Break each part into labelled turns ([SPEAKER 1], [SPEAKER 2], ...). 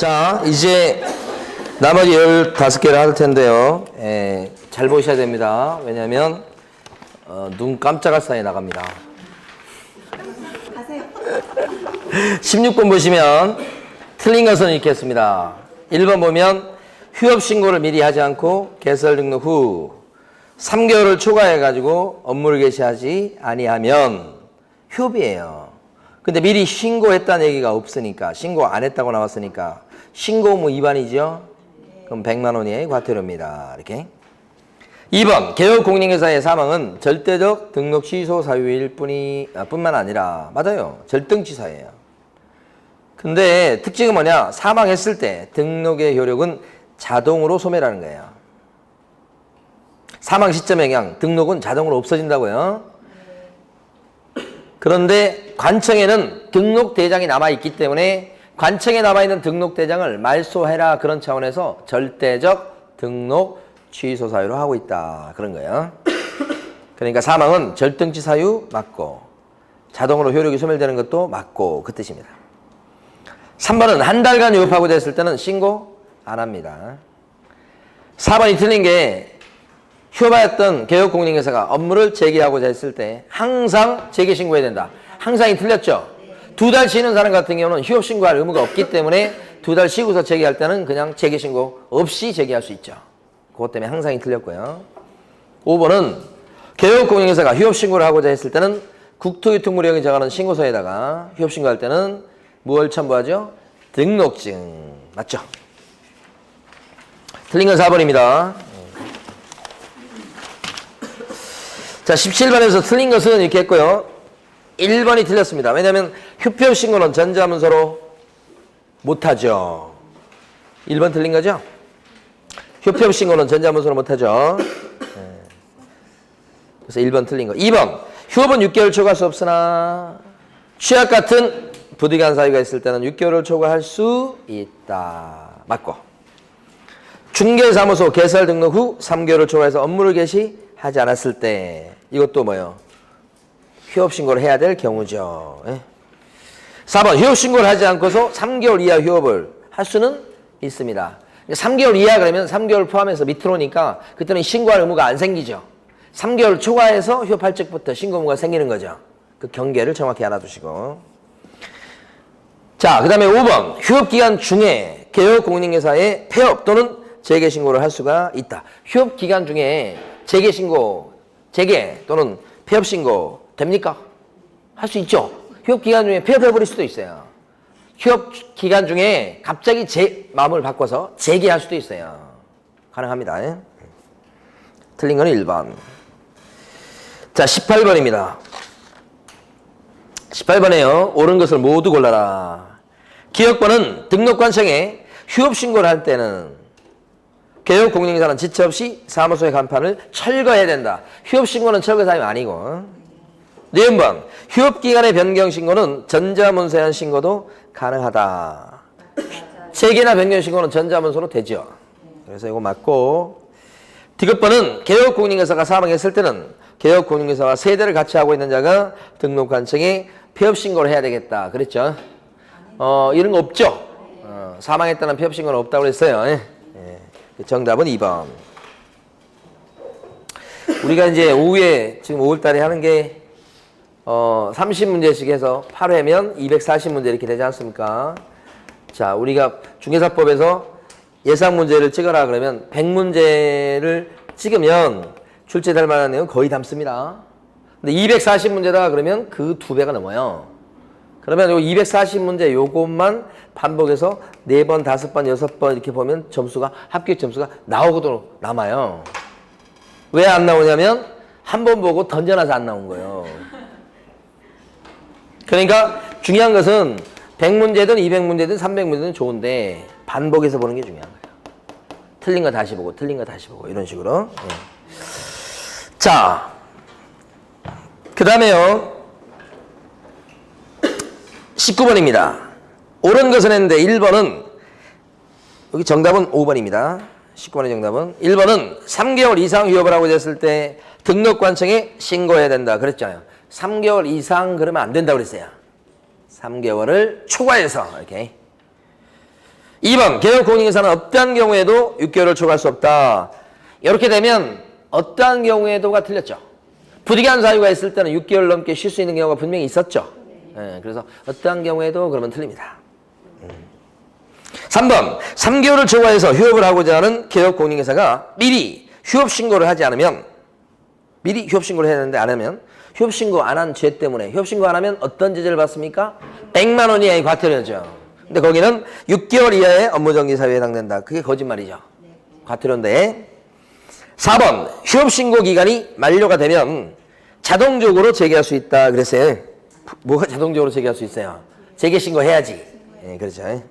[SPEAKER 1] 자, 이제 나머지 15개를 할 텐데요. 잘 보셔야 됩니다. 왜냐면 눈 깜짝할 사이에 나갑니다.
[SPEAKER 2] 가세요.
[SPEAKER 1] 16번 보시면 틀린 것은 읽겠습니다. 1번 보면 휴업 신고를 미리 하지 않고 개설 등록 후 3개월을 초과해가지고 업무를 개시하지 아니하면 휴업이에요. 근데 미리 신고했다는 얘기가 없으니까, 신고 안 했다고 나왔으니까 신고 의무 위반이죠. 그럼 100만 원의 과태료입니다. 이렇게. 2번 개업공인회사의 사망은 절대적 등록 취소 사유일 뿐만 아니라, 맞아요, 절등치사예요. 근데 특징은 뭐냐, 사망했을 때 등록의 효력은 자동으로 소멸하는 거예요. 사망 시점에 그냥 등록은 자동으로 없어진다고요. 그런데 관청에는 등록대장이 남아있기 때문에 관청에 남아있는 등록대장을 말소해라, 그런 차원에서 절대적 등록 취소 사유로 하고 있다, 그런 거예요. 그러니까 사망은 절등치 사유 맞고 자동으로 효력이 소멸되는 것도 맞고, 그 뜻입니다. 3번은 한 달간 유업하고자 했을 때는 신고 안 합니다. 4번이 틀린 게 휴업하였던 개업공인회사가 업무를 재개하고자 했을 때 항상 재개신고해야 된다. 항상이 틀렸죠? 2달 쉬는 사람 같은 경우는 휴업신고할 의무가 없기 때문에 2달 쉬고서 재개할 때는 그냥 재개신고 없이 재개할 수 있죠. 그것 때문에 항상이 틀렸고요. 5번은 개업공인회사가 휴업신고를 하고자 했을 때는 국토유통부령이 정하는 신고서에다가 휴업신고할 때는 무엇을 첨부하죠? 등록증. 맞죠? 틀린 건 4번입니다. 자, 17번에서 틀린 것은 이렇게 했고요. 1번이 틀렸습니다. 왜냐하면 휴업신고는 전자문서로 못하죠. 1번 틀린 거죠? 휴업신고는 전자문서로 못하죠. 그래서 1번 틀린 거. 2번 휴업은 6개월 초과할 수 없으나 취약 같은 부득이한 사유가 있을 때는 6개월을 초과할 수 있다. 맞고. 중개사무소 개설 등록 후 3개월을 초과해서 업무를 개시하지 않았을 때, 이것도 뭐요? 휴업신고를 해야 될 경우죠. 4번 휴업신고를 하지 않고서 3개월 이하 휴업을 할 수는 있습니다. 3개월 이하 그러면 3개월 포함해서 밑으로니까 그때는 신고할 의무가 안 생기죠. 3개월 초과해서 휴업할 적부터 신고 의무가 생기는 거죠. 그 경계를 정확히 알아두시고. 자, 그 다음에 5번 휴업기간 중에 개업공인회사에 폐업 또는 재개신고를 할 수가 있다. 휴업기간 중에 재개신고, 재개 또는 폐업신고 됩니까? 할 수 있죠. 휴업기간 중에 폐업해버릴 수도 있어요. 휴업기간 중에 갑자기 마음을 바꿔서 재개할 수도 있어요. 가능합니다. 틀린 건 1번. 자, 18번입니다. 18번에요. 옳은 것을 모두 골라라. 기업권은 등록관청에 휴업신고를 할 때는 개업공인회사는 지체 없이 사무소의 간판을 철거해야 된다. 휴업신고는 철거 사유 아니고. 네번 휴업기간의 변경신고는 전자문서한 신고도 가능하다. 재개나 변경신고는 전자문서로 되죠. 그래서 이거 맞고. 디귿번은 개업공인회사가 사망했을 때는 개업공인회사와 세대를 같이 하고 있는 자가 등록관청에 폐업신고를 해야 되겠다. 그랬죠? 이런 거 없죠? 사망했다는 폐업신고는 없다고 그랬어요. 정답은 2번. 우리가 이제 오후에 지금 5월달에 하는 게 30문제씩 해서 8회면 240문제 이렇게 되지 않습니까? 자, 우리가 중개사법에서 예상문제를 찍어라 그러면 100문제를 찍으면 출제될 만한 내용 거의 담습니다. 근데 240문제다 그러면 그 2배가 넘어요. 그러면 요 240문제 요것만 반복해서 4번, 5번, 6번 이렇게 보면 점수가, 합격 점수가 나오고도 남아요. 왜 안 나오냐면 한 번 보고 던져놔서 안 나온 거예요. 그러니까 중요한 것은 100문제든 200문제든 300문제든 좋은데 반복해서 보는 게 중요한 거예요. 틀린 거 다시 보고, 틀린 거 다시 보고, 이런 식으로. 자, 그 다음에요. 19번입니다. 옳은 것은 했는데 1번은, 여기 정답은 5번입니다. 19번의 정답은. 1번은 3개월 이상 휴업을 하고 했을 때 등록관청에 신고해야 된다. 그랬잖아요. 3개월 이상 그러면 안 된다고 그랬어요. 3개월을 초과해서 이렇게. 2번 개업 공인인사는 어떠한 경우에도 6개월을 초과할 수 없다. 이렇게 되면 어떠한 경우에도가 틀렸죠. 부득이한 사유가 있을 때는 6개월 넘게 쉴 수 있는 경우가 분명히 있었죠. 예, 그래서 어떠한 경우에도 그러면 틀립니다. 3번 3개월을 초과해서 휴업을 하고자 하는 개업 공인인사가 미리 휴업 신고를 하지 않으면 미리 휴업 신고를 해야 되는데 안 하면 휴업 신고 안 한 죄 때문에 휴업 신고 안 하면 어떤 제재를 받습니까? 100만 원 이하의 과태료죠. 근데 거기는 6개월 이하의 업무정지 사유에 해당된다. 그게 거짓말이죠. 과태료인데 4번 휴업 신고 기간이 만료가 되면 자동적으로 재개할 수 있다 그랬어요. 뭐가 자동적으로 재개할 수 있어요? 재개 신고해야지. 예, 그렇죠. 예.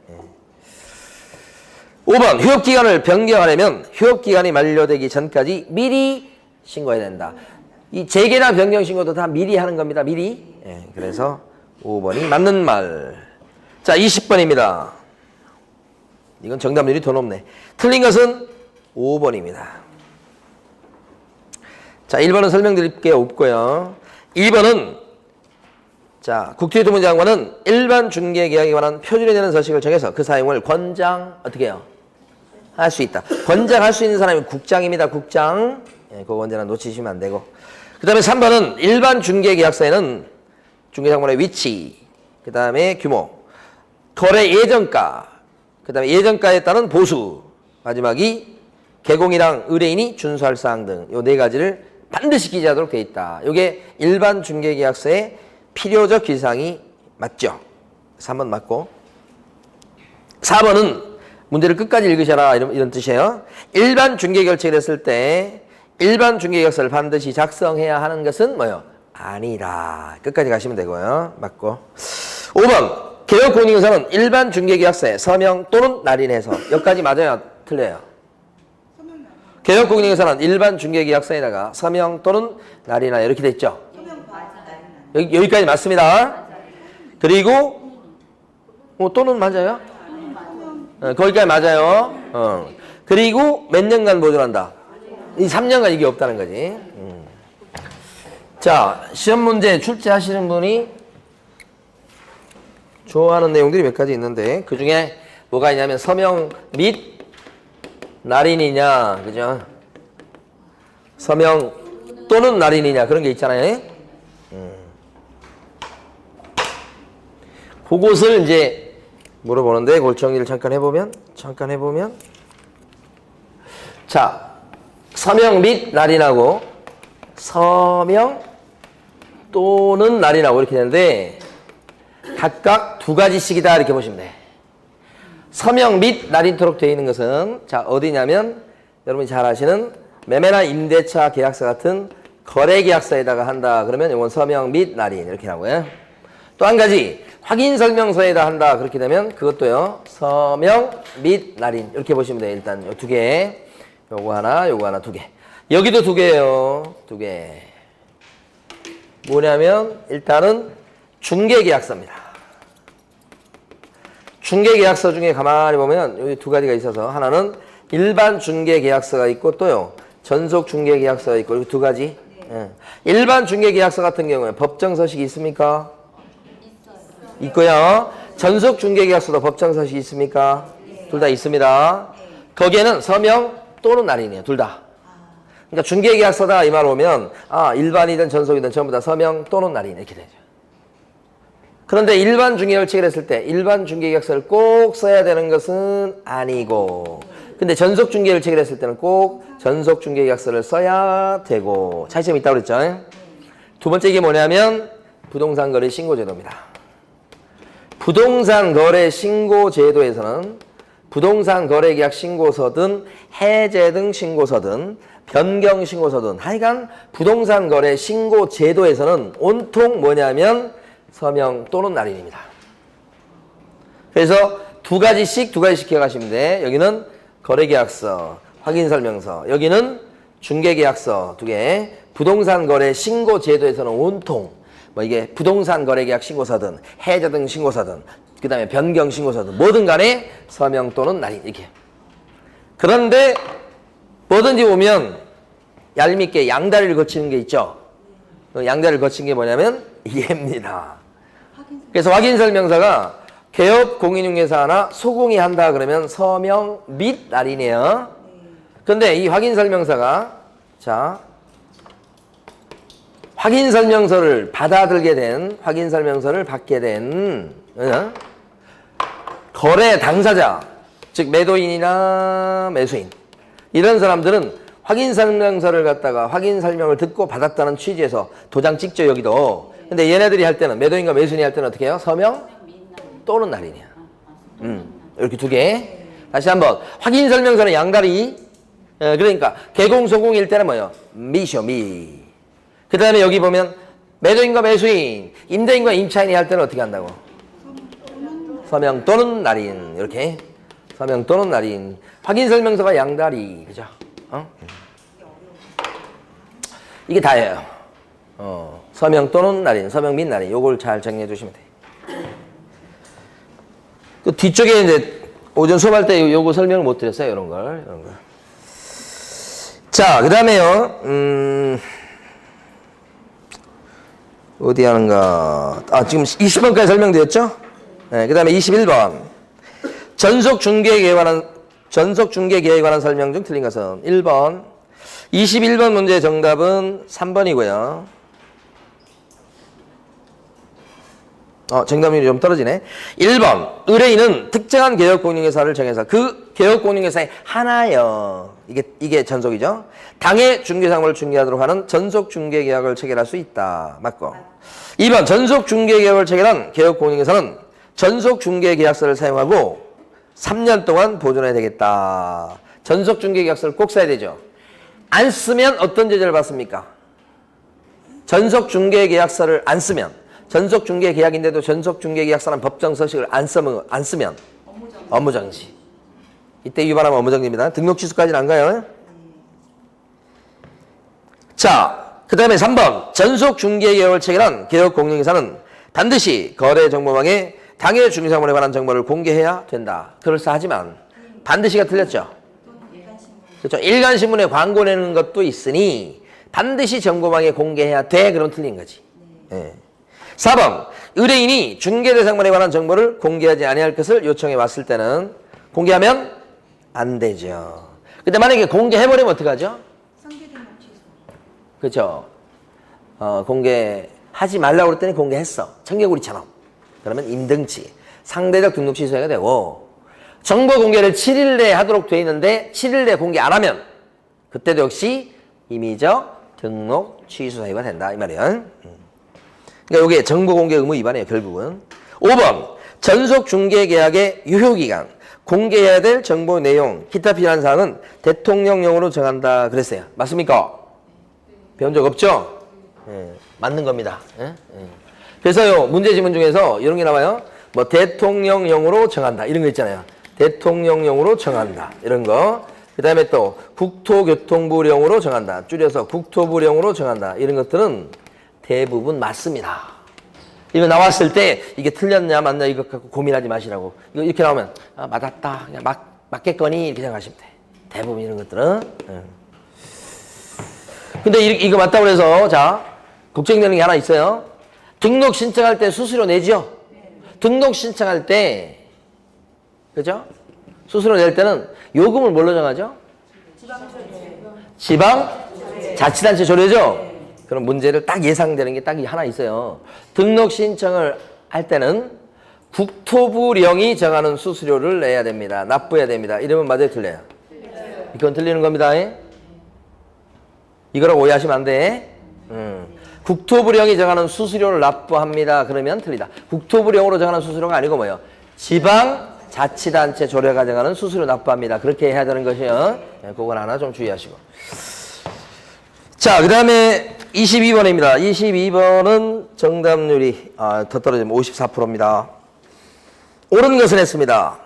[SPEAKER 1] 5번 휴업 기간을 변경하려면 휴업 기간이 만료되기 전까지 미리 신고해야 된다. 이 재개나 변경 신고도 다 미리 하는 겁니다. 미리. 예, 그래서 5번이 맞는 말. 자, 20번입니다. 이건 정답률이 더 높네. 틀린 것은 5번입니다. 자, 1번은 설명드릴 게 없고요. 2번은 자, 국토교통부 장관은 일반 중개계약에 관한 표준에 되는 서식을 정해서 그 사용을 어떻게 해요? 할 수 있다. 권장할 수 있는 사람이 국장입니다. 국장. 예, 그거 언제나 놓치시면 안 되고. 그 다음에 3번은 일반 중개계약서에는 중개상물의 위치, 그 다음에 규모, 거래 예정가, 그 다음에 예정가에 따른 보수, 마지막이 개공이랑 의뢰인이 준수할 사항 등 요 네 가지를 반드시 기재하도록 되어 있다. 요게 일반 중개계약서의 필요적 기사항이 맞죠? 3번 맞고. 4번은 문제를 끝까지 읽으셔라 이런 뜻이에요. 일반 중개결책을 했을 때 일반 중개계약서를 반드시 작성해야 하는 것은 뭐요? 아니다. 끝까지 가시면 되고요. 맞고. 5번 개업 공인인사는 일반 중개계약서에 서명 또는 날인해서 여기까지 맞아요? 틀려요? 개업 공인인사는 일반 중개계약서에다가 서명 또는 날인하여 이렇게 돼 있죠? 여기까지 맞습니다. 그리고 또는 맞아요? 거기까지 맞아요. 그리고 몇 년간 보존한다? 이 3년간 이게 없다는 거지. 자, 시험 문제 출제하시는 분이 좋아하는 내용들이 몇 가지 있는데 그 중에 뭐가 있냐면 서명 및 날인이냐, 그죠? 서명 또는 날인이냐 그런 게 있잖아요. 그것을 이제 물어보는데 그걸 정리를 잠깐 해보면 자, 서명 및 날인하고 서명 또는 날인하고 이렇게 되는데 각각 두 가지씩이다 이렇게 보시면 돼. 서명 및 날인토록 되어 있는 것은 자 어디냐면 여러분이 잘 아시는 매매나 임대차 계약서 같은 거래계약서에다가 한다 그러면 이건 서명 및 날인 이렇게 하고요. 또 한 가지 확인설명서에다 한다 그렇게 되면 그것도요 서명 및 날인 이렇게 보시면 돼요. 일단 요 두 개, 요거 하나 두 개. 여기도 두 개예요. 두 개. 뭐냐면 일단은 중개계약서입니다. 중개계약서 중에 가만히 보면 여기 두 가지가 있어서 하나는 일반 중개계약서가 있고 또요 전속 중개계약서가 있고 이렇게 두 가지. 예. 일반 중개계약서 같은 경우에 법정서식이 있습니까? 있고요. 전속 중개계약서도 법정서식이 있습니까? 둘 다 있습니다. 거기에는 서명 또는 날인이에요. 둘 다. 그러니까 중개계약서다 이 말 오면 일반이든 전속이든 전부 다 서명 또는 날인 이렇게 되죠. 그런데 일반 중개결책을 했을 때 일반 중개계약서를 꼭 써야 되는 것은 아니고 근데 전속 중개결책을 했을 때는 꼭 전속 중개계약서를 써야 되고 차이점이 있다고 그랬죠. 두 번째 이게 뭐냐면 부동산 거래 신고제도입니다. 부동산 거래 신고 제도에서는 부동산 거래 계약 신고서든 해제 등 신고서든 변경 신고서든 하여간 부동산 거래 신고 제도에서는 온통 뭐냐면 서명 또는 날인입니다. 그래서 두 가지씩 기억하시면 돼. 여기는 거래 계약서, 확인 설명서. 여기는 중개 계약서 두 개. 부동산 거래 신고 제도에서는 온통 뭐 이게 부동산 거래 계약 신고서든 해제 등 신고서든 그다음에 변경 신고서든 뭐든 간에 서명 또는 날인 이렇게. 그런데 뭐든지 보면 얄밉게 양다리를 거치는 게 있죠. 그 양다리를 거친 게 뭐냐면 얘입니다. 그래서 확인 설명서가 개업 공인중개사나 소공이 한다 그러면 서명 및 날이네요. 근데 이 확인설명서가 자 확인설명서를 받아들게 된 확인설명서를 받게 된 거래 당사자 즉 매도인이나 매수인 이런 사람들은 확인설명서를 갖다가 확인설명을 듣고 받았다는 취지에서 도장 찍죠 여기도. 근데 얘네들이 할 때는 매도인과 매수인이 할 때는 어떻게 해요? 서명 또는 날인이야. 이렇게 두 개. 다시 한번 확인설명서는 양다리. 그러니까 개공소공일 때는 뭐예요? 미쇼 미. 그 다음에 여기 보면 매도인과 매수인, 임대인과 임차인이 할 때는 어떻게 한다고? 서명 또는 날인. 이렇게 서명 또는 날인. 확인설명서가 양다리. 그죠? 이게 다예요. 서명 또는 날인, 서명 및 날인. 요걸 잘 정리해 주시면 돼요. 그 뒤쪽에 이제 오전 수업할 때 요거 설명을 못 드렸어요. 이런 걸. 자, 그 다음에요. 어디 하는가. 지금 20번까지 설명드렸죠? 네, 그 다음에 21번. 전속 중개계에 관한 설명 중 틀린 것은 1번. 21번 문제의 정답은 3번이고요. 정답률이 좀 떨어지네. 1번. 의뢰인은 특정한 개업공인중개사를 정해서 그 개업공인중개사의 하나여. 이게 전속이죠. 당해 중개사무를 중개하도록 하는 전속중개계약을 체결할 수 있다. 맞고. 2번. 전속중개계약을 체결한 개업공인중개사는 전속중개계약서를 사용하고 3년 동안 보존해야 되겠다. 전속중개계약서를 꼭 써야 되죠. 안 쓰면 어떤 제재를 받습니까? 전속중개계약서를 안 쓰면 전속중개계약인데도 전속중개계약서라는 법정 서식을 안 쓰면 업무정지. 이때 위반하면 업무정지입니다. 등록 취소까지는 안 가요. 자, 그 다음에 3번. 전속중개계약을 체결한 개업공인중개사는 반드시 거래정보망에 당해 중개사무에 관한 정보를 공개해야 된다. 그럴싸하지만 반드시가 틀렸죠. 그렇죠. 일간신문에 광고 내는 것도 있으니 반드시 정보망에 공개해야 돼. 그럼 틀린 거지. 네. 4번. 의뢰인이 중개대상물에 관한 정보를 공개하지 아니할 것을 요청해 왔을 때는 공개하면 안 되죠. 근데 만약에 공개해버리면 어떡하죠? 그렇죠. 공개하지 말라고 그랬더니 공개했어. 청개구리처럼. 그러면 임등치. 상대적 등록 취소가 되고 정보 공개를 7일 내에 하도록 돼 있는데 7일 내에 공개 안 하면 그때도 역시 임의적 등록 취소 사유가 된다. 이 말이에요. 그러니까 이게 정보 공개 의무 위반이에요. 결국은. 5번. 전속 중개 계약의 유효기간, 공개해야 될 정보 내용, 기타 필요한 사항은 대통령령으로 정한다 그랬어요. 맞습니까? 배운 적 없죠? 네, 맞는 겁니다. 네? 네. 그래서요, 문제 지문 중에서 이런 게 나와요. 뭐 대통령령으로 정한다. 이런 거 있잖아요. 대통령령으로 정한다. 이런 거. 그 다음에 또 국토교통부령으로 정한다. 줄여서 국토부령으로 정한다. 이런 것들은 대부분 맞습니다. 이거 나왔을 때 이게 틀렸냐 맞냐 이거 갖고 고민하지 마시라고. 이거 이렇게 나오면 맞았다. 그냥 맞겠거니 이렇게 생각하시면 돼. 대부분 이런 것들은. 근데 이거 맞다고 해서 자 걱정되는 게 하나 있어요. 등록 신청할 때 수수료 내죠? 등록 신청할 때 그죠? 수수료 낼 때는 요금을 뭘로 정하죠? 지방자치단체 조례죠? 그런 문제를 딱 예상되는 게 딱 하나 있어요. 등록 신청을 할 때는 국토부령이 정하는 수수료를 내야 됩니다. 납부해야 됩니다. 이러면 맞아요? 틀려요? 이건 틀리는 겁니다. 이거라고 오해하시면 안 돼. 국토부령이 정하는 수수료를 납부합니다. 그러면 틀리다. 국토부령으로 정하는 수수료가 아니고 뭐예요? 지방자치단체 조례가 정하는 수수료 납부합니다. 그렇게 해야 되는 것이요. 그건 하나 좀 주의하시고. 자, 그 다음에 22번입니다. 22번은 정답률이 더 떨어지면 54%입니다. 옳은 것은 했습니다.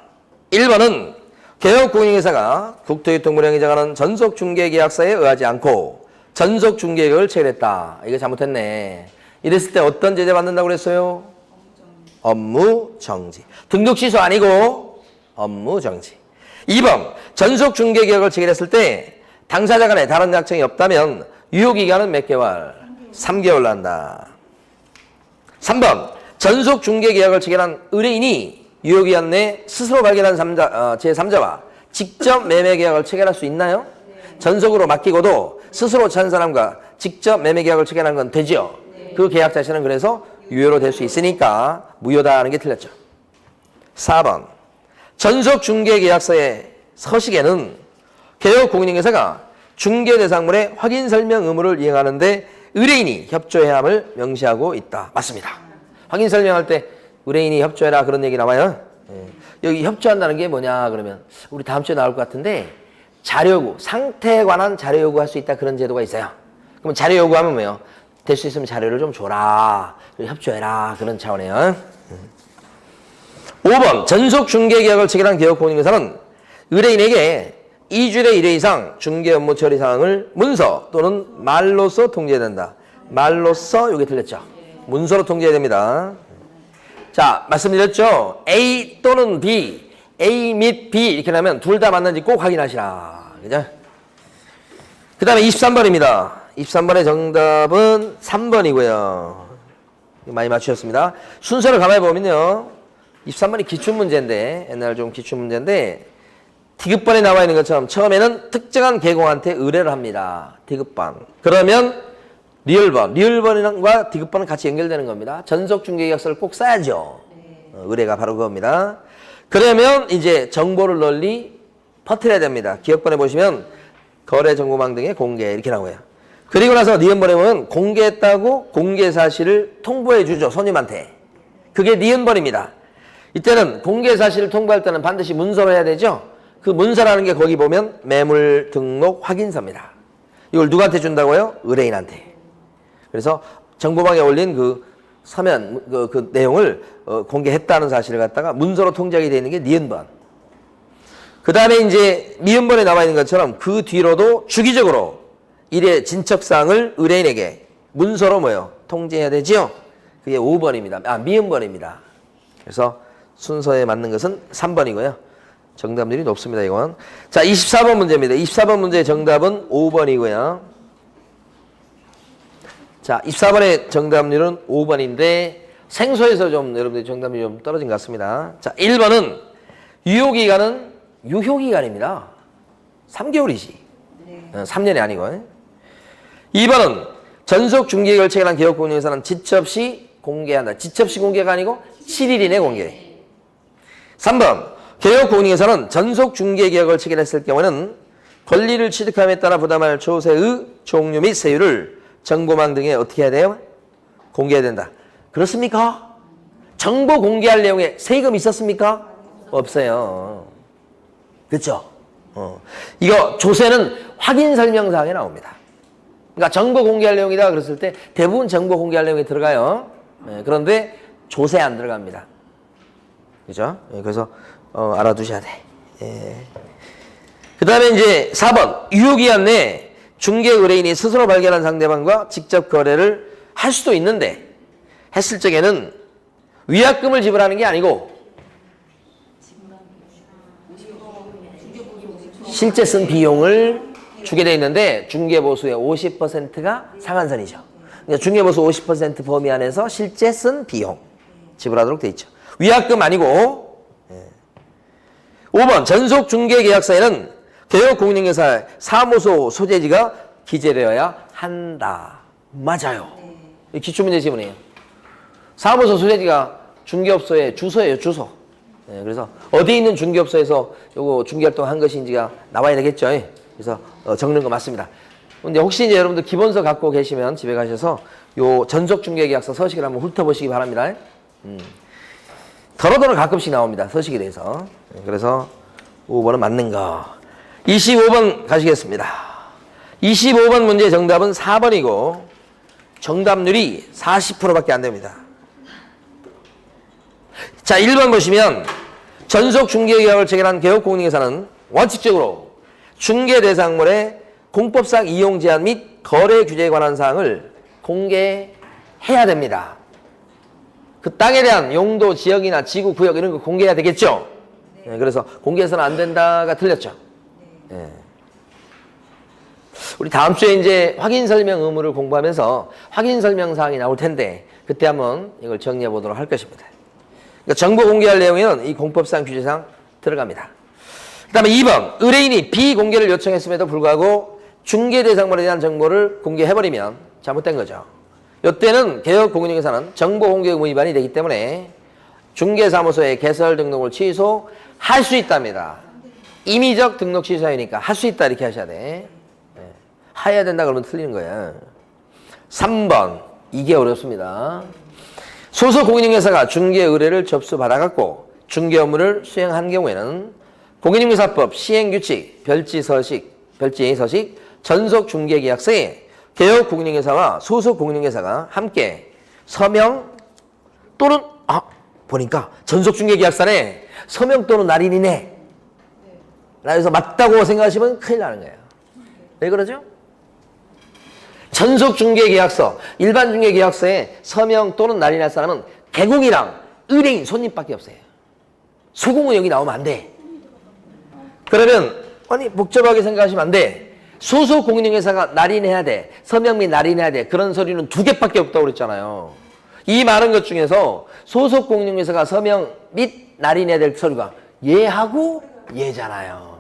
[SPEAKER 1] 1번은 개업공인회사가 국토교통부령이 정하는 전속중개계약서에 의하지 않고 전속중개계약을 체결했다. 이거 잘못했네. 이랬을 때 어떤 제재 받는다고 그랬어요? 업무정지. 등록 취소 아니고 업무정지. 2번 전속중개계약을 체결했을 때 당사자 간에 다른 약정이 없다면 유효기간은 몇 개월? 3개월 난다. 3번 전속중개계약을 체결한 의뢰인이 유효기한 내 스스로 발견한 제3자와 직접 매매 계약을 체결할 수 있나요? 전속으로 맡기고도 스스로 찬 사람과 직접 매매 계약을 체결하는 건 되죠. 그 계약 자체는 그래서 유효로 될 수 있으니까 무효다 하는 게 틀렸죠. 4번 전속 중개 계약서의 서식에는 개업 공인중개사가 중개 대상물의 확인 설명 의무를 이행하는데 의뢰인이 협조해야 함을 명시하고 있다. 맞습니다. 확인 설명할 때 의뢰인이 협조해라 그런 얘기 나와요. 여기 협조한다는 게 뭐냐 그러면 우리 다음 주에 나올 것 같은데 자료 요구, 상태에 관한 자료 요구할 수 있다 그런 제도가 있어요. 그럼 자료 요구하면 뭐예요? 될 수 있으면 자료를 좀 줘라. 협조해라. 그런 차원이에요. 5번 전속 중개계약을 체결한 개업공인중개사는 의뢰인에게 2주일의 1회 이상 중개 업무 처리 사항을 문서 또는 말로써 통지해야 된다. 말로써 여기 틀렸죠. 문서로 통지해야 됩니다. 자, 말씀드렸죠. A 또는 B, A 및 B 이렇게 나면 둘 다 맞는지 꼭 확인하시라. 그죠? 그 다음에 23번입니다. 23번의 정답은 3번이고요. 많이 맞추셨습니다. 순서를 가만히 보면요. 23번이 기출문제인데, 옛날 좀 기출문제인데, 디귿번에 나와 있는 것처럼 처음에는 특정한 계공한테 의뢰를 합니다. 디귿번. 그러면 리을번과 디귿번은 같이 연결되는 겁니다. 전속중개계약서를 꼭 써야죠. 의뢰가 바로 그겁니다. 그러면 이제 정보를 널리 퍼뜨려야 됩니다. 기억번에 보시면 거래정보망 등의 공개 이렇게 나와요. 그리고 나서 니은번에 보면 공개했다고 공개 사실을 통보해 주죠. 손님한테. 그게 니은번입니다. 이때는 공개 사실을 통보할 때는 반드시 문서로 해야 되죠. 그 문서라는 게 거기 보면 매물 등록 확인서입니다. 이걸 누구한테 준다고요? 의뢰인한테. 그래서 정보망에 올린 그 서면 그 내용을 공개했다는 사실을 갖다가 문서로 통지하게 되어 있는 게 니은번. 그 다음에 이제 미은번에 나와 있는 것처럼 그 뒤로도 주기적으로 일의 진척사항을 의뢰인에게 문서로 뭐요? 통지해야 되지요? 그게 5번입니다. 미은번입니다. 그래서 순서에 맞는 것은 3번이고요. 정답률이 높습니다, 이건. 자, 24번 문제입니다. 24번 문제의 정답은 5번이고요. 자, 24번의 정답률은 5번인데 생소해서 좀 여러분들이 정답률이 좀 떨어진 것 같습니다. 자, 1번은 유효기간은 유효기간입니다. 3개월이지. 3년이 아니고. 2번은 전속 중개계약을 체결한 개업공인중개사는 지체 없이 공개한다. 지체 없이 공개가 아니고 7일 이내 공개. 3번 개업공인중개사는 전속 중개계약을 체결했을 경우에는 권리를 취득함에 따라 부담할 조세의 종류 및 세율을 정보망 등에 어떻게 해야 돼요? 공개해야 된다. 그렇습니까? 정보 공개할 내용에 세금 있었습니까? 없어요. 그렇죠? 이거 조세는 확인 설명사항에 나옵니다. 그러니까 정보 공개할 내용이다 그랬을 때 대부분 정보 공개할 내용이 들어가요. 그런데 조세 안 들어갑니다. 그죠? 그래서 알아두셔야 돼. 그 다음에 이제 4번 유효기한 내 중개 의뢰인이 스스로 발견한 상대방과 직접 거래를 할 수도 있는데 했을 적에는 위약금을 지불하는 게 아니고 실제 쓴 비용을 주게 돼 있는데 중개보수의 50%가 상한선이죠. 그러니까 중개보수 50% 범위 안에서 실제 쓴 비용 지불하도록 돼 있죠. 위약금 아니고. 5번 전속 중개계약서에는 개업공인중개사의 사무소 소재지가 기재되어야 한다. 맞아요. 기출문제 지문이에요. 사무소 소재지가 중개업소의 주소예요. 주소. 그래서 어디 있는 중개업소에서 요거 중개활동 한 것인지가 나와야 되겠죠. 그래서 적는 거 맞습니다. 근데 혹시 이제 여러분들 기본서 갖고 계시면 집에 가셔서 요 전속 중개계약서 서식을 한번 훑어보시기 바랍니다. 더러더러 가끔씩 나옵니다. 서식에 대해서. 그래서 5번은 맞는 거. 25번 가시겠습니다. 25번 문제의 정답은 4번이고 정답률이 40%밖에 안 됩니다. 자, 1번 보시면 전속 중개계약을 체결한 개업공인중개사는 원칙적으로 중개 대상물의 공법상 이용 제한 및 거래 규제에 관한 사항을 공개해야 됩니다. 그 땅에 대한 용도, 지역이나 지구, 구역 이런 거 공개해야 되겠죠? 그래서 공개해서는 안 된다가 틀렸죠. 우리 다음 주에 이제 확인 설명 의무를 공부하면서 확인 설명 사항이 나올 텐데 그때 한번 이걸 정리해 보도록 할 것입니다. 그러니까 정보 공개할 내용에는 이 공법상 규제상 들어갑니다. 그 다음에 2번, 의뢰인이 비공개를 요청했음에도 불구하고 중개 대상물에 대한 정보를 공개해버리면 잘못된 거죠. 이때는 개업공인중개사는 정보 공개 의무 위반이 되기 때문에 중개사무소의 개설 등록을 취소할 수 있답니다. 임의적 등록 취소하니까 할 수 있다 이렇게 하셔야 돼. 해야 된다 그러면 틀리는 거야. 3번, 이게 어렵습니다. 소속 공인중개사가 중개 의뢰를 접수받아갖고 중개 업무를 수행한 경우에는 공인중개사법 시행규칙, 별지의 서식, 전속 중개계약서에 개업 공인중개사와 소속 공인중개사가 함께 서명 또는 보니까 전속 중개계약서네 서명 또는 날인이네. 그래서 맞다고 생각하시면 큰일 나는 거예요. 왜 그러죠? 전속 중개계약서, 일반 중개계약서에 서명 또는 날인할 사람은 개공이랑 의뢰인, 손님밖에 없어요. 소공은 여기 나오면 안 돼. 그러면 복잡하게 생각하시면 안 돼. 소속 공인중개사가 날인해야 돼. 서명 및 날인해야 돼. 그런 서류는 2개밖에 없다고 그랬잖아요. 이 많은 것 중에서 소속 공인중개사가 서명 및 날인해야 될 서류가 얘하고 얘잖아요.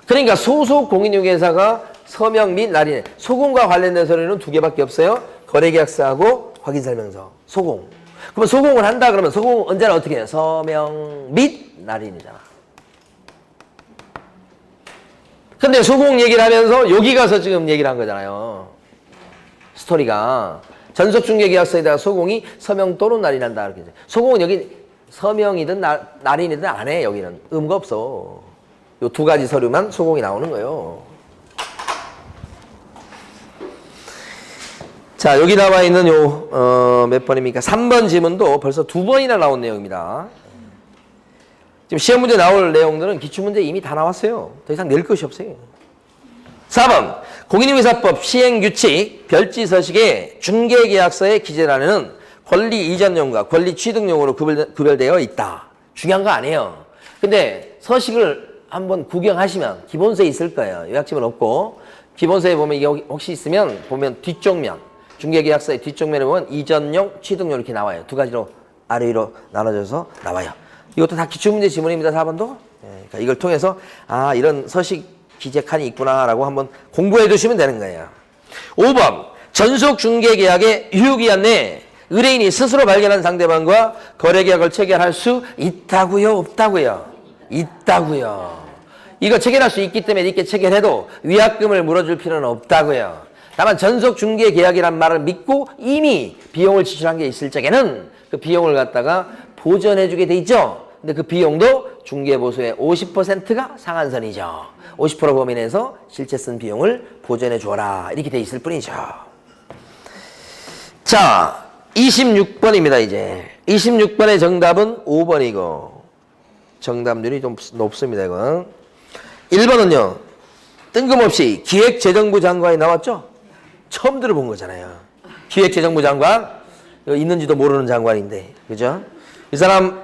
[SPEAKER 1] 그러니까 소속 공인중개사가 서명 및 날인, 소공과 관련된 서류는 2개밖에 없어요. 거래계약서하고 확인설명서, 소공. 그럼 소공을 한다 그러면 소공은 언제나 어떻게 해요? 서명 및 날인이잖아. 근데 소공 얘기를 하면서 여기 가서 지금 얘기를 한 거잖아요. 스토리가. 전속중개계약서에다가 소공이 서명 또는 날인한다. 이렇게. 소공은 여기 서명이든 날인이든 안 해. 여기는. 의무가 없어. 요 2가지 서류만 소공이 나오는 거예요. 자, 여기 나와 있는 몇 번입니까? 3번 지문도 벌써 2번이나 나온 내용입니다. 지금 시험 문제 나올 내용들은 기출문제 이미 다 나왔어요. 더 이상 낼 것이 없어요. 4번, 공인중개사법 시행규칙 별지서식에 중개계약서의 기재란에는 권리 이전용과 권리 취득용으로 구별되어 있다. 중요한 거 아니에요. 근데 서식을 한번 구경하시면 기본서에 있을 거예요. 요약집은 없고 기본서에 보면 이게 혹시 있으면 보면 뒷쪽면, 중개계약서의 뒷쪽면에 보면 이전용, 취득용 이렇게 나와요. 2가지로 아래 위로 나눠져서 나와요. 이것도 다 기출문제 지문입니다. 4번도. 그러니까 이걸 통해서 이런 서식 기재칸이 있구나라고 한번 공부해 두시면 되는 거예요. 5번, 전속 중개계약의 유효기한 내에 의뢰인이 스스로 발견한 상대방과 거래계약을 체결할 수 있다고요? 없다고요? 있다고요. 이거 체결할 수 있기 때문에 이렇게 체결해도 위약금을 물어줄 필요는 없다고요. 다만 전속 중개계약이란 말을 믿고 이미 비용을 지출한 게 있을 적에는 그 비용을 갖다가 보전해주게 돼 있죠. 근데 그 비용도 중개보수의 50%가 상한선이죠. 50% 범위 내에서 실제 쓴 비용을 보전해 주어라. 이렇게 돼 있을 뿐이죠. 자, 26번입니다, 이제. 26번의 정답은 5번이고, 정답률이 좀 높습니다, 이건. 1번은요, 뜬금없이 기획재정부 장관이 나왔죠? 처음 들어본 거잖아요. 기획재정부 장관? 이거 있는지도 모르는 장관인데, 그죠? 이 사람,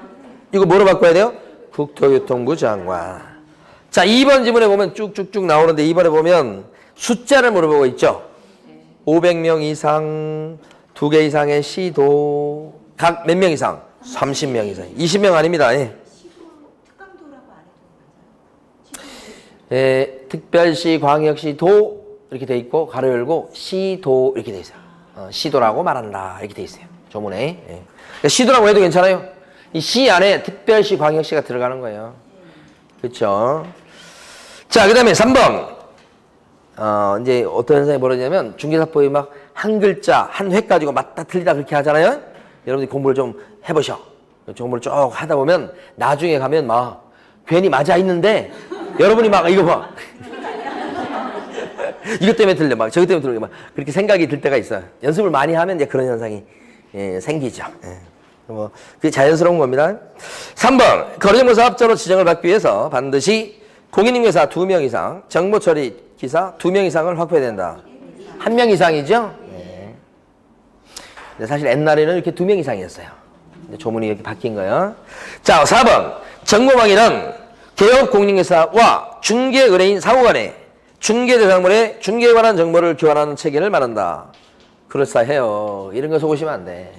[SPEAKER 1] 이거 뭐로 바꿔야 돼요? 국토교통부 장관. 자, 2번 지문에 보면 쭉쭉쭉 나오는데 2번에 보면 숫자를 물어보고 있죠. 500명 이상, 2개 이상의 시도, 각 몇 명 이상? 30명 이상. 20명 아닙니다. 예. 특별시, 광역시, 도 이렇게 돼 있고 가로 열고 시도 이렇게 돼 있어요. 시도라고 말한다 이렇게 돼 있어요. 조문에. 예. 그러니까 시도라고 해도 괜찮아요. 이 시 안에 특별시, 광역시가 들어가는 거예요. 그렇죠? 자, 그 다음에 3번. 이제 어떤 현상이 벌어지냐면 중개사법이 막 한 글자, 한 획 가지고 맞다 틀리다 그렇게 하잖아요. 여러분들이 공부를 좀 해보셔. 공부를 쭉 하다 보면 나중에 가면 막 괜히 맞아 있는데 여러분이 막 이거 봐. 이것 때문에 틀려. 막 저것 때문에 틀려. 막 그렇게 생각이 들 때가 있어요. 연습을 많이 하면 이제 그런 현상이 생기죠. 뭐 그게 자연스러운 겁니다. 3번. 거래정보사 합자로 지정을 받기 위해서 반드시 공인중개사 2명 이상, 정보처리 기사 2명 이상을 확보해야 된다. 1명 이상이죠? 네. 근데 사실 옛날에는 이렇게 2명 이상이었어요. 근데 조문이 이렇게 바뀐 거예요. 자, 4번. 정보망에는 개업 공인중개사와 중개 의뢰인 상호 간에 중개 대상물에 중개에 관한 정보를 교환하는 체계를 말한다. 그럴싸해요. 이런 거 속으시면 안 돼.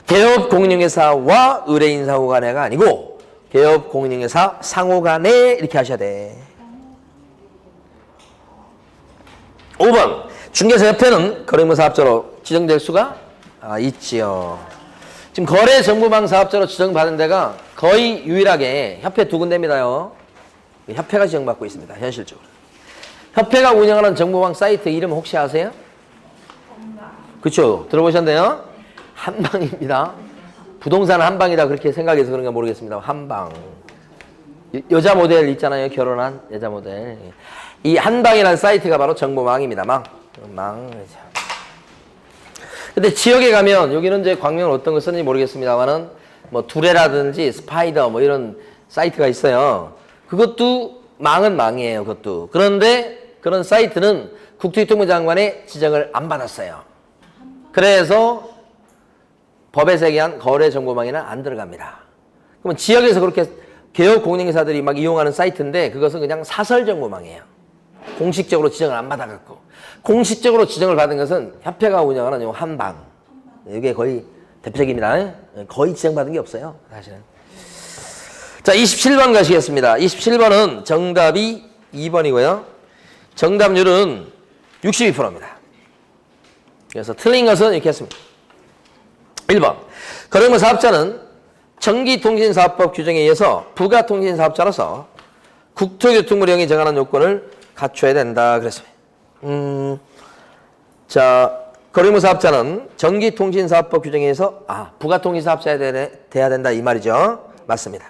[SPEAKER 1] 개업 공인중개사와 의뢰인 상호 간에가 아니고 개업 공인중개사 상호 간에 이렇게 하셔야 돼. 5번 중개사협회는 거래무 사업자로 지정될 수가 있지요. 지금 거래정보망 사업자로 지정받은 데가 거의 유일하게 협회 2군데입니다요. 협회가 지정받고 있습니다. 현실적으로. 협회가 운영하는 정보망 사이트 이름 혹시 아세요? 그렇죠. 들어보셨네요. 한방입니다. 부동산 한방이다 그렇게 생각해서 그런가 모르겠습니다. 한방. 여자 모델 있잖아요. 결혼한 여자 모델. 이 한방이라는 사이트가 바로 정보망입니다. 망. 근데 지역에 가면 여기는 이제 광명은 어떤 걸 쓰는지 모르겠습니다만은 뭐 두레라든지 스파이더 뭐 이런 사이트가 있어요. 그것도 망은 망이에요. 그것도. 그런데 그런 사이트는 국토교통부 장관의 지정을 안 받았어요. 그래서 법에 새겨한 거래정보망에는 안 들어갑니다. 그러면 지역에서 그렇게 개업 공인중개사들이 막 이용하는 사이트인데 그것은 그냥 사설정보망이에요. 공식적으로 지정을 안 받아갖고. 공식적으로 지정을 받은 것은 협회가 운영하는 요 한방. 이게 거의 대표적입니다. 거의 지정받은 게 없어요. 사실은. 자, 27번 가시겠습니다. 27번은 정답이 2번이고요. 정답률은 62%입니다. 그래서 틀린 것은 이렇게 했습니다. 1번. 거래무 사업자는 전기통신사업법 규정에 의해서 부가통신사업자로서 국토교통부령이 정하는 요건을 갖춰야 된다. 그랬습니다. 자, 거래무 사업자는 전기통신사업법 규정에 의해서 부가통신사업자야 돼야 된다 이 말이죠. 맞습니다.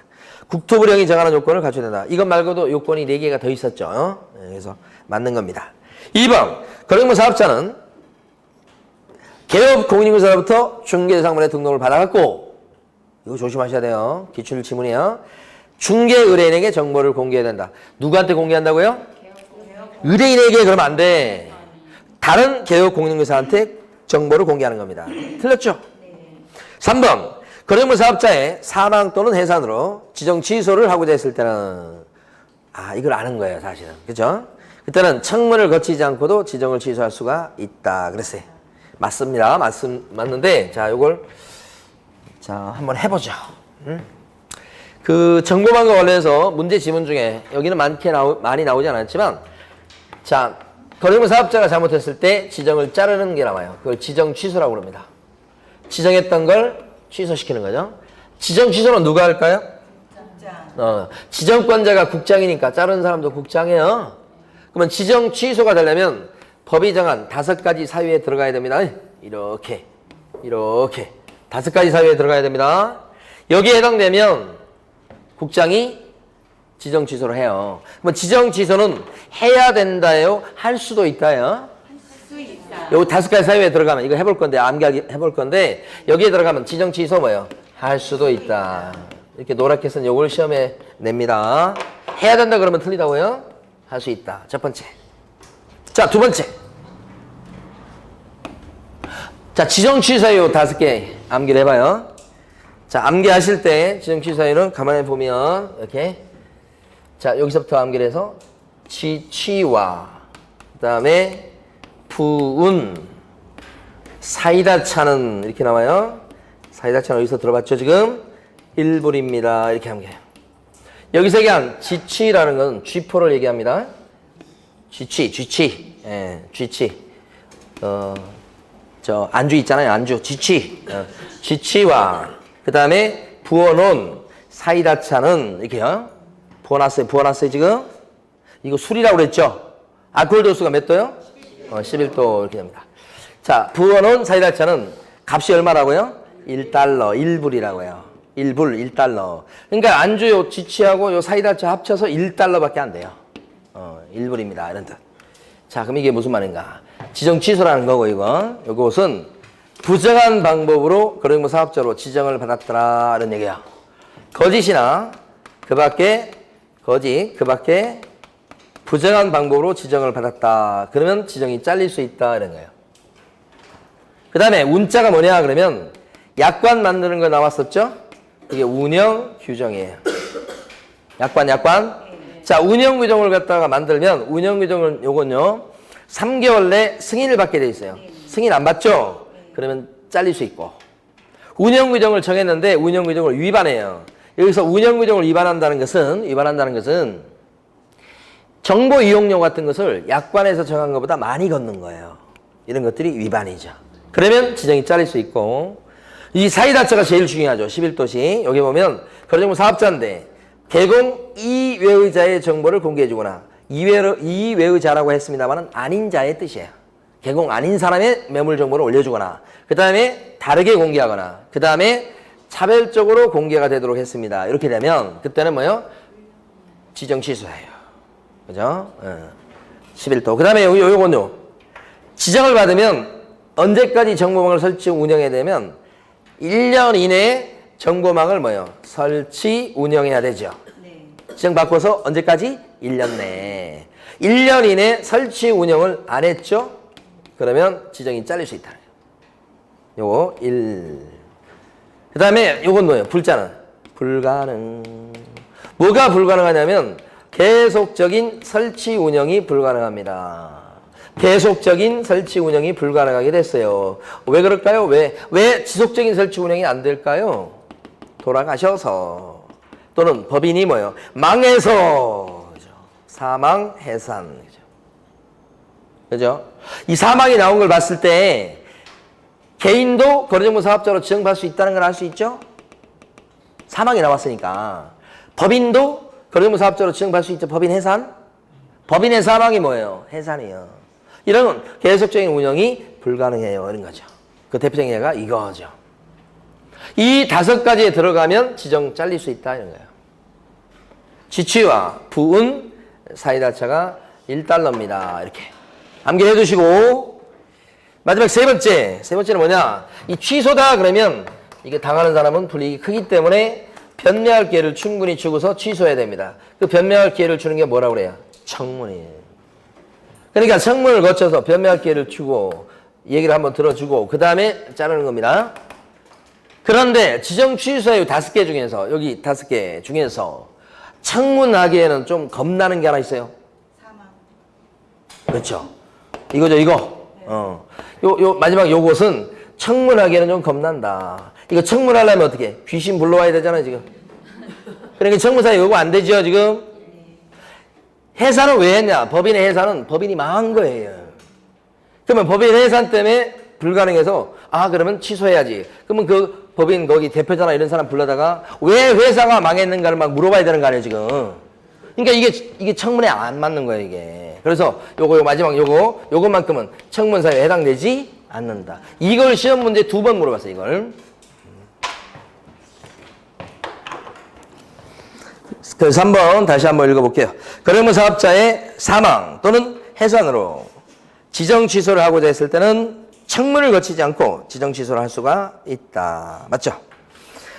[SPEAKER 1] 국토부령이 정하는 요건을 갖춰야 된다. 이것 말고도 요건이 4개가 더 있었죠. 그래서 맞는 겁니다. 2번. 거래무 사업자는 개업 공인중개사로부터 중개상물의 등록을 받아갖고 이거 조심하셔야 돼요. 기출 지문이에요. 중개 의뢰인에게 정보를 공개해야 된다. 누구한테 공개한다고요? 의뢰인에게 그러면 안 돼. 다른 개업 공인중개사한테 정보를 공개하는 겁니다. 틀렸죠? 3번. 거래무 사업자의 사망 또는 해산으로 지정 취소를 하고자 했을 때는 이걸 아는 거예요. 사실은. 그죠? 그때는 청문을 거치지 않고도 지정을 취소할 수가 있다. 그랬어요. 맞습니다. 맞는데 요걸 한번 해보죠. 그 정보망과 관련해서 문제 지문 중에 여기는 많이 나오지 않았지만 거래무 사업자가 잘못했을 때 지정을 자르는 게 나와요. 그걸 지정 취소라고 합니다. 지정했던 걸 취소시키는 거죠. 지정 취소는 누가 할까요? 국장. 지정권자가 국장이니까 자르는 사람도 국장이에요. 그러면 지정 취소가 되려면 법이 정한 5가지 사유에 들어가야 됩니다. 이렇게 5가지 사유에 들어가야 됩니다. 여기에 해당되면 국장이 지정 취소를 해요. 그럼 지정 취소는 해야 된다요? 할 수도 있다요? 할 수 있다. 요 5가지 사유에 들어가면 이거 해볼 건데 암기하기 해볼 건데 여기에 들어가면 지정 취소 뭐예요? 할 수도 있다. 이렇게 노랗게 쓴 요걸 시험에 냅니다. 해야 된다 그러면 틀리다고요? 할 수 있다. 첫 번째. 자, 두 번째. 자, 지정 취소요 5개 암기를 해봐요. 자, 암기하실 때 지정 취소요는 가만히 보면 이렇게 여기서부터 암기를 해서 취와 그다음에 부운 사이다 차는 이렇게 나와요. 사이다 차는 어디서 들어봤죠? 지금 1불입니다. 이렇게 암기해요. 여기서 얘기한 지취라는 건 쥐포를 얘기합니다. 쥐취. 예, 쥐취. 안주 있잖아요. 안주. 쥐취와 그다음에 부어놓은 사이다 차는 이렇게요. 부어놨어요 지금. 이거 술이라고 그랬죠? 알코올 도수가 몇 도요? 11도 이렇게 됩니다. 자, 부어놓은 사이다 차는 값이 얼마라고요? 1달러, 1불이라고요. 1불, 1달러. 그러니까 안주 요 지취하고 요 사이다 차 합쳐서 1달러밖에 안 돼요. 1불입니다. 이런 뜻. 자, 그럼 이게 무슨 말인가? 지정 취소라는 거고 이것은 부정한 방법으로 거래무 사업자로 지정을 받았더라 이런 얘기야. 거짓이나 그 밖에 부정한 방법으로 지정을 받았다. 그러면 지정이 잘릴 수 있다 이런 거예요. 그 다음에 운자가 뭐냐 그러면 약관 만드는 거 나왔었죠? 이게 운영 규정이에요. 약관. 자, 운영 규정을 갖다가 만들면 운영 규정은 요건요. 3개월 내 승인을 받게 돼 있어요. 승인 안 받죠? 그러면 잘릴 수 있고. 운영규정을 정했는데 운영규정을 위반해요. 여기서 운영규정을 위반한다는 것은 정보 이용료 같은 것을 약관에서 정한 것보다 많이 걷는 거예요. 이런 것들이 위반이죠. 그러면 지정이 잘릴 수 있고, 이 사이다처가 제일 중요하죠. 11도시. 여기 보면 거래정보 사업자인데 개공 이외의자의 정보를 공개해주거나 이외의자라고 했습니다만 아닌 자의 뜻이에요. 개공 아닌 사람의 매물 정보를 올려주거나 그 다음에 다르게 공개하거나 그 다음에 차별적으로 공개가 되도록 했습니다. 이렇게 되면 그때는 뭐요? 지정 취소해요. 그죠? 11도. 그 다음에 요건요. 지정을 받으면 언제까지 정보망을 설치 운영해야 되면 1년 이내에 정보망을 뭐요? 설치 운영해야 되죠. 네. 지정 받고서 언제까지? 1년 내에. 1년 이내 설치 운영을 안 했죠? 그러면 지정이 잘릴 수 있다. 요거 1. 그 다음에 요건 뭐예요? 불자는 불가능. 뭐가 불가능하냐면 계속적인 설치 운영이 불가능합니다. 계속적인 설치 운영이 불가능하게 됐어요. 왜 그럴까요? 왜 지속적인 설치 운영이 안 될까요? 돌아가셔서 또는 법인이 뭐예요? 망해서 그죠? 사망, 해산 그죠? 그죠? 이 사망이 나온 걸 봤을 때 개인도 거래정보 사업자로 지정받을 수 있다는 걸 알 수 있죠? 사망이 나왔으니까. 법인도 거래정보 사업자로 지정받을 수 있죠? 법인 해산? 법인의 사망이 뭐예요? 해산이에요. 이런 계속적인 운영이 불가능해요. 이런 거죠. 그 대표적인 예가 이거죠. 이 5가지에 들어가면 지정 잘릴 수 있다. 이런 거예요. 지취와 부은 사이다차가 1달러입니다. 이렇게 암기해 두시고 마지막 세 번째는 뭐냐? 이 취소다 그러면 이게 당하는 사람은 불이익이 크기 때문에 변매할 기회를 충분히 주고서 취소해야 됩니다. 그 변매할 기회를 주는 게 뭐라고 그래요? 청문이에요. 그러니까 청문을 거쳐서 변매할 기회를 주고 얘기를 한번 들어주고 그 다음에 자르는 겁니다. 그런데 지정 취소의 5개 중에서 여기 5개 중에서 청문하기에는 좀 겁나는 게 하나 있어요. 사망. 그렇죠. 이거죠, 이거. 요 마지막 요것은 청문하기에는 좀 겁난다. 이거 청문하려면 어떻게? 귀신 불러와야 되잖아요, 지금. 그러니까 청문사에 요거 안 되죠, 지금. 해산은 왜 했냐? 법인의 해산은 법인이 망한 거예요. 그러면 법인 해산 때문에 불가능해서 그러면 취소해야지. 그러면 그 법인 거기 대표자나 이런 사람 불러다가 왜 회사가 망했는가를 막 물어봐야 되는 거 아니에요, 지금. 그러니까 이게 청문에 안 맞는 거예요, 이게. 그래서 요거 마지막 요것만큼은 청문사에 해당되지 않는다. 이걸 시험 문제 2번 물어봤어요, 이걸. 그래서 3번 다시 한번 읽어볼게요. 거래정보 사업자의 사망 또는 해산으로 지정 취소를 하고자 했을 때는 청문을 거치지 않고 지정 취소를 할 수가 있다. 맞죠?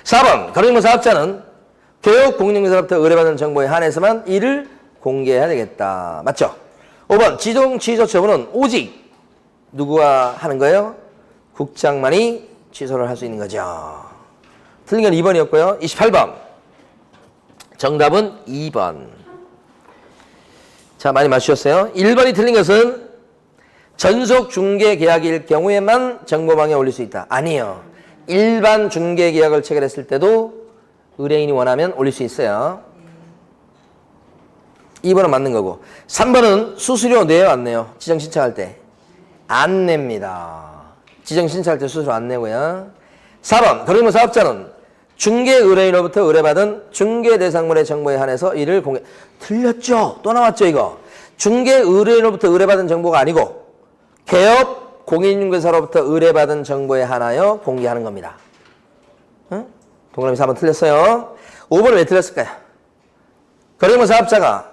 [SPEAKER 1] 4번 거래정보 사업자는 교육 공인중개사로부터 의뢰받은 정보에 한해서만 이를 공개해야 되겠다. 맞죠? 5번 지정 취소 처분은 오직 누구가 하는 거예요? 국장만이 취소를 할 수 있는 거죠. 틀린 건 2번이었고요. 28번 정답은 2번. 자, 많이 맞추셨어요. 1번이 틀린 것은 전속 중개 계약일 경우에만 정보망에 올릴 수 있다. 아니에요. 일반 중개 계약을 체결했을 때도 의뢰인이 원하면 올릴 수 있어요. 2번은 맞는 거고. 3번은 수수료 내요, 안 내요? 지정 신청할 때. 안 냅니다. 지정 신청할 때 수수료 안 내고요. 4번 거래정보 사업자는 중개 의뢰인으로부터 의뢰받은 중개 대상물의 정보에 한해서 이를 공개. 틀렸죠? 또 나왔죠, 이거. 중개 의뢰인으로부터 의뢰받은 정보가 아니고 개업 공인중개사로부터 의뢰받은 정보에 한하여 공개하는 겁니다. 응? 동그라미 4번 틀렸어요. 5번은 왜 틀렸을까요? 거래정보 사업자가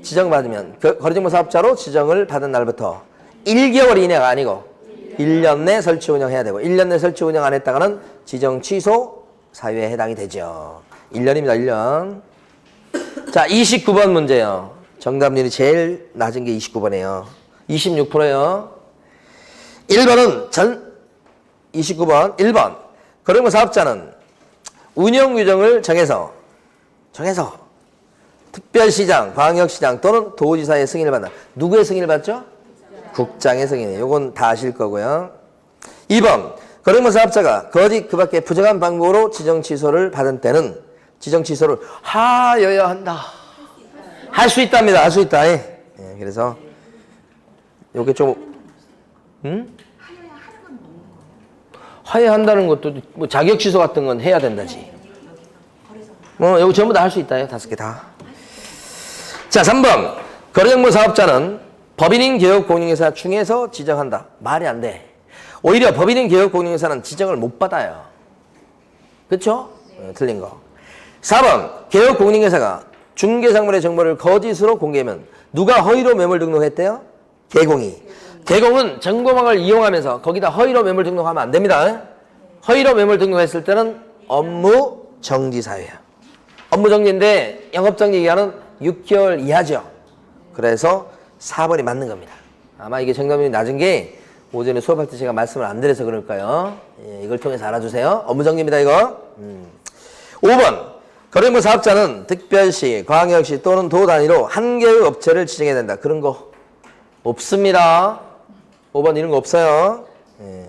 [SPEAKER 1] 지정받으면 거래정보 사업자로 지정을 받은 날부터 1개월 이내가 아니고 1년 내 설치 운영해야 되고 1년 내 설치 운영 안 했다가는 지정 취소 사유에 해당이 되죠. 1년입니다. 1년. 자, 29번 문제요. 정답률이 제일 낮은 게 29번이에요. 26%예요. 1번은 29번 1번 거래정보 사업자는 운영 규정을 정해서 특별시장, 광역시장 또는 도지사의 승인을 받는다. 누구의 승인을 받죠? 국장의 승인이에요. 요건 다 아실 거고요. 2번 거래응모 사업자가 거짓 그 밖에 부정한 방법으로 지정 취소를 받은 때는 지정 취소를 하여야 한다. 할 수 있답니다. 할 수 있다. 예. 예, 그래서 요게 좀 하여야 한다는 것도 뭐 자격 취소 같은 건 해야 된다지. 요거 전부 다 할 수 있다. 5개 다. 자, 3번. 거래정보 사업자는 법인인 개업공인회사 중에서 지정한다. 말이 안 돼. 오히려 법인인 개업공인회사는 지정을 못 받아요. 그렇죠? 틀린 거. 4번. 개업공인회사가 중개상물의 정보를 거짓으로 공개하면 누가 허위로 매물 등록했대요? 개공이. 개공은 정보망을 이용하면서 거기다 허위로 매물 등록하면 안 됩니다. 허위로 매물 등록했을 때는 업무 정지 사유예요. 업무 정지인데 영업정지 기간은 6개월 이하죠. 그래서 4번이 맞는 겁니다. 아마 이게 정답이 낮은 게 오전에 수업할 때 제가 말씀을 안 드려서 그럴까요? 예, 이걸 통해서 알아주세요. 업무 정지입니다, 이거. 5번. 거래정보 사업자는 특별시, 광역시 또는 도 단위로 한 개의 업체를 지정해야 된다. 그런 거 없습니다. 5번 이런 거 없어요. 예.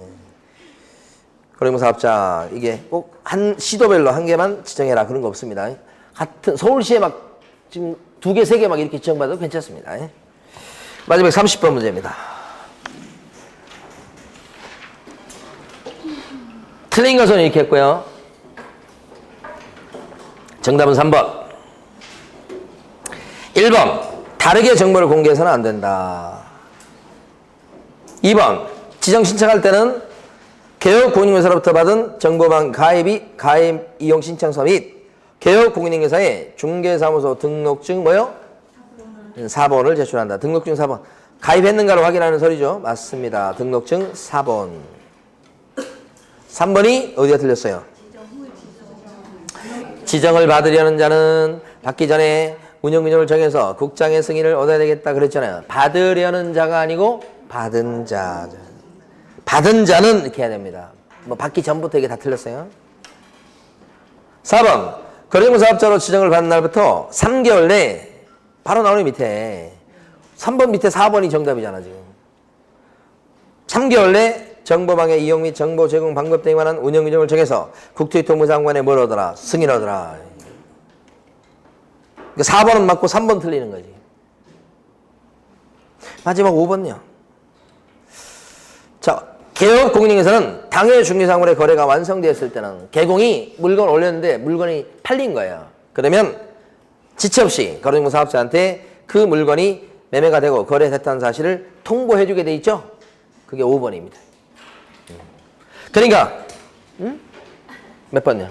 [SPEAKER 1] 거래정보 사업자 이게 꼭 한 시도별로 한 개만 지정해라. 그런 거 없습니다. 같은 서울시에 막 지금 2개, 3개 막 이렇게 지정받아도 괜찮습니다. 예. 마지막 30번 문제입니다. 틀린 것은 이렇게 했고요. 정답은 3번. 1번. 다르게 정보를 공개해서는 안 된다. 2번. 지정 신청할 때는 개업공인회사로부터 받은 정보망 가입 이용 신청서 및 개업공인회사의 중개사무소 등록증 뭐요? 4번을 제출한다. 등록증 4번. 가입했는가를 확인하는 소리죠. 맞습니다. 등록증 4번. 3번이 어디가 틀렸어요? 지정을 받으려는 자는 받기 전에 운영민정을 정해서 국장의 승인을 얻어야 되겠다 그랬잖아요. 받으려는 자가 아니고 받은 자. 받은 자는 이렇게 해야 됩니다. 뭐 받기 전부터 이게 다 틀렸어요. 4번. 거래정보 사업자로 지정을 받는 날부터 3개월 내에 바로 나오는 밑에 3번 밑에 4번이 정답이잖아 지금. 3개월 내 정보망의 이용 및 정보 제공 방법 등에 관한 운영 규정을 정해서 국토교통부 장관에 뭘 얻어라? 승인 얻어라. 그러니까 4번은 맞고 3번 틀리는 거지. 마지막 5번요. 자, 개업공인회사는 당해 중개사물의 거래가 완성되었을 때는 개공이 물건을 올렸는데 물건이 팔린 거예요. 그러면 지체 없이 거래정보 사업자한테 그 물건이 매매가 되고 거래됐다는 사실을 통보해주게 돼 있죠. 그게 5번입니다. 그러니까 몇 번요?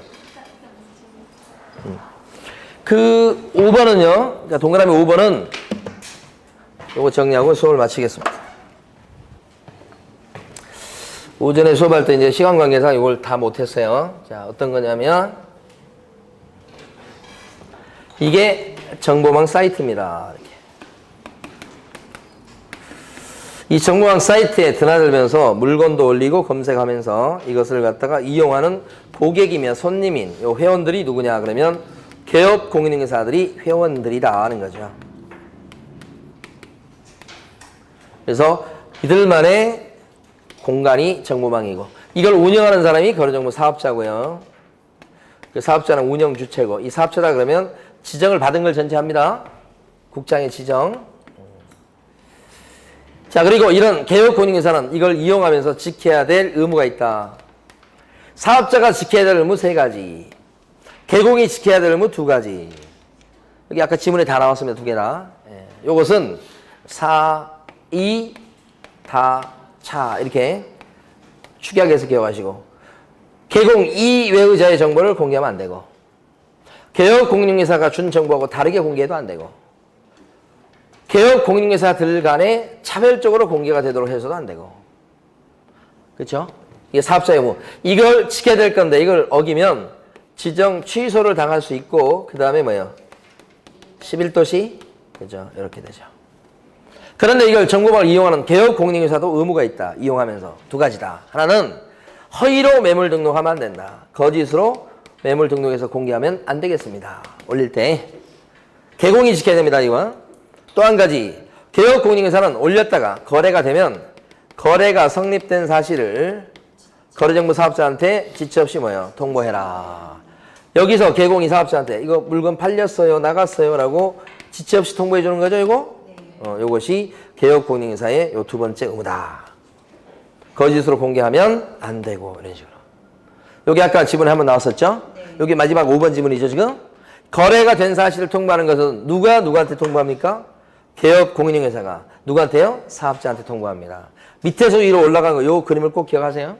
[SPEAKER 1] 그 5번은요. 그러니까 동그라미 5번은 요거 정리하고 수업을 마치겠습니다. 오전에 수업할 때 이제 시간 관계상 이걸 다 못했어요. 자, 어떤 거냐면 이게 정보망 사이트입니다. 이렇게. 이 정보망 사이트에 드나들면서 물건도 올리고 검색하면서 이것을 갖다가 이용하는 고객이며 손님인 요 회원들이 누구냐 그러면 개업 공인인회사들이 회원들이다 하는 거죠. 그래서 이들만의 공간이 정보망이고 이걸 운영하는 사람이 거래정보 사업자고요. 그 사업자는 운영 주체고 이 사업자다 그러면 지정을 받은 걸 전제합니다. 국장의 지정. 자, 그리고 이런 개업공인회사는 이걸 이용하면서 지켜야 될 의무가 있다. 사업자가 지켜야 될 의무 3가지. 개공이 지켜야 될 의무 2가지. 여기 아까 지문에 다 나왔습니다. 2개 다. 예. 요것은 4, 2, 다, 차 이렇게 축약해서 기억하시고 개공 이외의자의 정보를 공개하면 안 되고 개업공인회사가 준 정보하고 다르게 공개해도 안 되고 개업공인회사들 간에 차별적으로 공개가 되도록 해서도 안 되고 그렇죠? 이게 사업자의 의무. 이걸 지켜야 될 건데 이걸 어기면 지정 취소를 당할 수 있고 그 다음에 뭐예요? 11도시 그죠? 이렇게 되죠. 그런데 이걸 정보망을 이용하는 개업공인회사도 의무가 있다. 이용하면서 2가지다. 하나는 허위로 매물 등록하면 안 된다. 거짓으로 매물 등록해서 공개하면 안 되겠습니다. 올릴 때 개공이 지켜야 됩니다. 이거. 또 한 가지 개업공인회사는 올렸다가 거래가 되면 거래가 성립된 사실을 거래정보 사업자한테 지체 없이 뭐예요? 통보해라. 여기서 개공이 사업자한테 이거 물건 팔렸어요, 나갔어요 라고 지체 없이 통보해 주는 거죠, 이거? 요것이 개업공인인사의 요 두 번째 의무다. 거짓으로 공개하면 안 되고 이런 식으로. 여기 아까 지문에 한번 나왔었죠? 여기 마지막 5번 지문이죠, 지금? 거래가 된 사실을 통보하는 것은 누가 누구한테 통보합니까? 개업공인인사가 누구한테요? 사업자한테 통보합니다. 밑에서 위로 올라간 거, 요 그림을 꼭 기억하세요.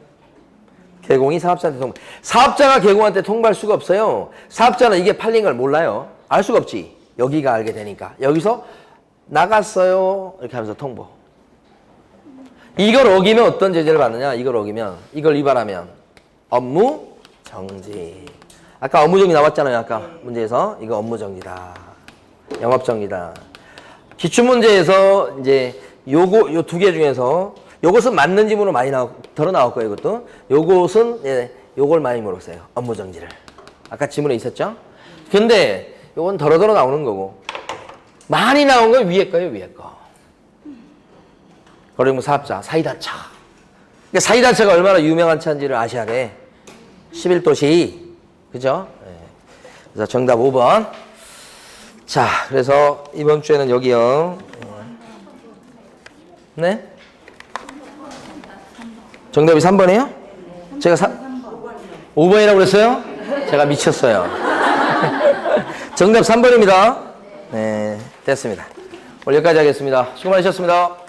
[SPEAKER 1] 개공이 사업자한테 통보. 사업자가 개공한테 통보할 수가 없어요. 사업자는 이게 팔린 걸 몰라요. 알 수가 없지. 여기가 알게 되니까. 여기서 나갔어요. 이렇게 하면서 통보. 이걸 어기면 어떤 제재를 받느냐? 이걸 어기면, 이걸 위반하면 업무 정지. 아까 업무 정지 나왔잖아요. 아까 문제에서. 이거 업무 정지다. 영업 정지다. 기출문제에서 이제 요거, 요 두 개 중에서 요것은 맞는 지문으로 많이 덜어 나올 거예요, 이것도. 요것은, 예, 요걸 많이 물었어요. 업무 정지를. 아까 지문에 있었죠? 근데 요건 덜어 나오는 거고. 많이 나온 건 위에 거예요, 위에 거. 거래정보 사업자, 사이다차. 그러니까 사이다차가 얼마나 유명한 차인지를 아셔야 돼. 11도시. 그죠? 예. 그래서 정답 5번. 자, 그래서 이번 주에는 여기요. 네? 정답이 3번이에요? 제가 5번이라고 그랬어요? 제가 미쳤어요. 정답 3번입니다. 네, 됐습니다. 오늘 여기까지 하겠습니다. 수고 많으셨습니다.